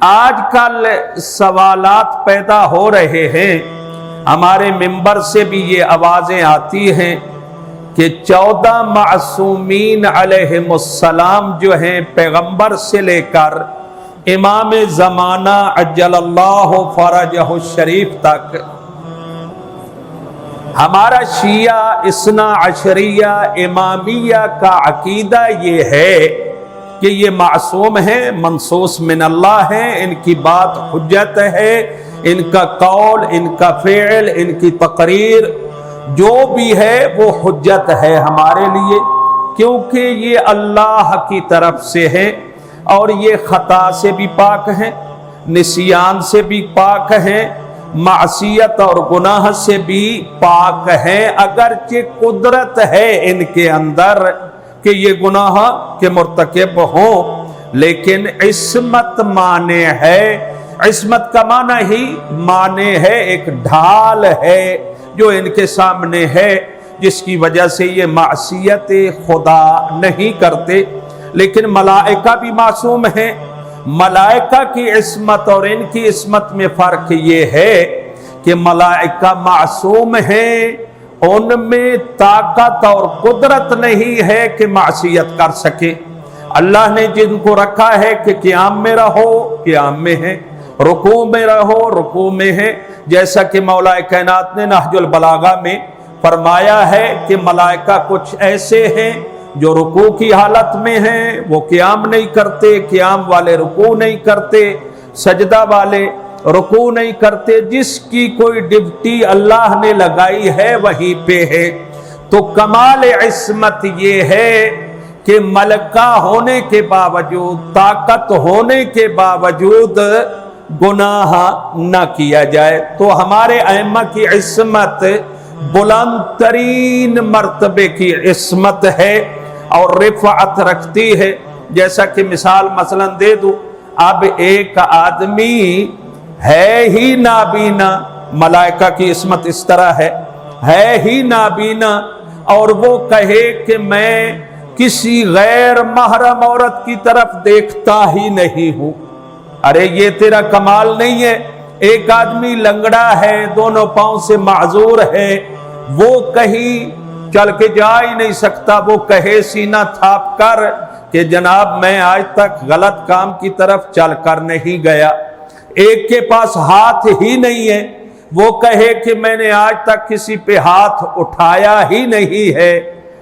آج کل سوالات پیدا ہو رہے ہیں، ہمارے منبر سے بھی یہ آوازیں آتی ہیں کہ 14 معصومین علیہم السلام جو ہیں، پیغمبر سے لے کر امام زمانہ عجل اللہ فرجہ الشریف تک، ہمارا شیعہ اثنا عشریہ امامیہ کا عقیدہ یہ ہے کہ یہ معصوم ہیں، منصوص من اللہ ہیں، ان کی بات حجت ہے، ان کا قول، ان کا فعل، ان کی تقریر جو بھی ہے وہ حجت ہے ہمارے لیے، کیونکہ یہ اللہ کی طرف سے ہے اور یہ خطا سے بھی پاک ہیں، نسیان سے بھی پاک ہیں، معصیت اور گناہ سے بھی پاک ہیں، اگرچہ قدرت ہے ان کے اندر کہ یہ گناہ کے مرتکب ہوں، لیکن عصمت معنی ہے، عصمت کا معنی ہی معنی ہے، ایک ڈھال ہے جو ان کے سامنے ہے، جس کی وجہ سے یہ معصیت خدا نہیں کرتے۔ لیکن ملائکہ بھی معصوم ہیں، ملائکہ کی عصمت اور ان کی عصمت میں فرق یہ ہے کہ ملائکہ معصوم ہیں، ان میں طاقت اور قدرت نہیں ہے کہ معصیت کر سکے۔ اللہ نے جن کو رکھا ہے کہ قیام میں رہو، قیام میں ہے، رکوع میں رہو، رکوع میں ہے، جیسا کہ مولا کائنات نے نہج البلاغہ میں فرمایا ہے کہ ملائکہ کچھ ایسے ہیں جو رکوع کی حالت میں ہیں، وہ قیام نہیں کرتے، قیام والے رکوع نہیں کرتے، سجدہ والے رکوع نہیں کرتے، جس کی کوئی ڈیوٹی اللہ نے لگائی ہے وہیں پہ ہے۔ تو کمال عصمت یہ ہے کہ ملکہ ہونے کے باوجود، طاقت ہونے کے باوجود گناہ نہ کیا جائے۔ تو ہمارے ائمہ کی عصمت بلند ترین مرتبے کی عصمت ہے اور رفعت رکھتی ہے۔ جیسا کہ مثال مثلا دے دوں، اب ایک آدمی ہے ہی نابینا، ملائکہ کی عصمت اس طرح ہے ہی نابینا، اور وہ کہے کہ میں کسی غیر محرم عورت کی طرف دیکھتا ہی نہیں ہوں، ارے یہ تیرا کمال نہیں ہے۔ ایک آدمی لنگڑا ہے، دونوں پاؤں سے معذور ہے، وہ کہیں چل کے جا ہی نہیں سکتا، وہ کہے سینہ تھاپ کر کہ جناب میں آج تک غلط کام کی طرف چل کر نہیں گیا۔ ایک کے پاس ہاتھ ہی نہیں ہے، وہ کہے کہ میں نے آج تک کسی پہ ہاتھ اٹھایا ہی نہیں ہے،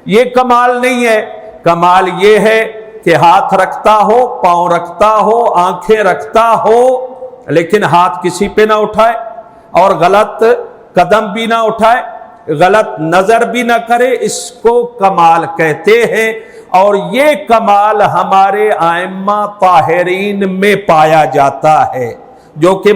یہ کمال نہیں ہے۔ کمال یہ ہے کہ ہاتھ رکھتا ہو، پاؤں رکھتا ہو، آنکھیں رکھتا ہو، لیکن ہاتھ کسی پہ نہ اٹھائے اور غلط قدم بھی نہ اٹھائے، غلط نظر بھی نہ کرے، اس کو کمال کہتے ہیں۔ اور یہ کمال ہمارے ائمہ طاہرین میں پایا جاتا ہے، جو کہ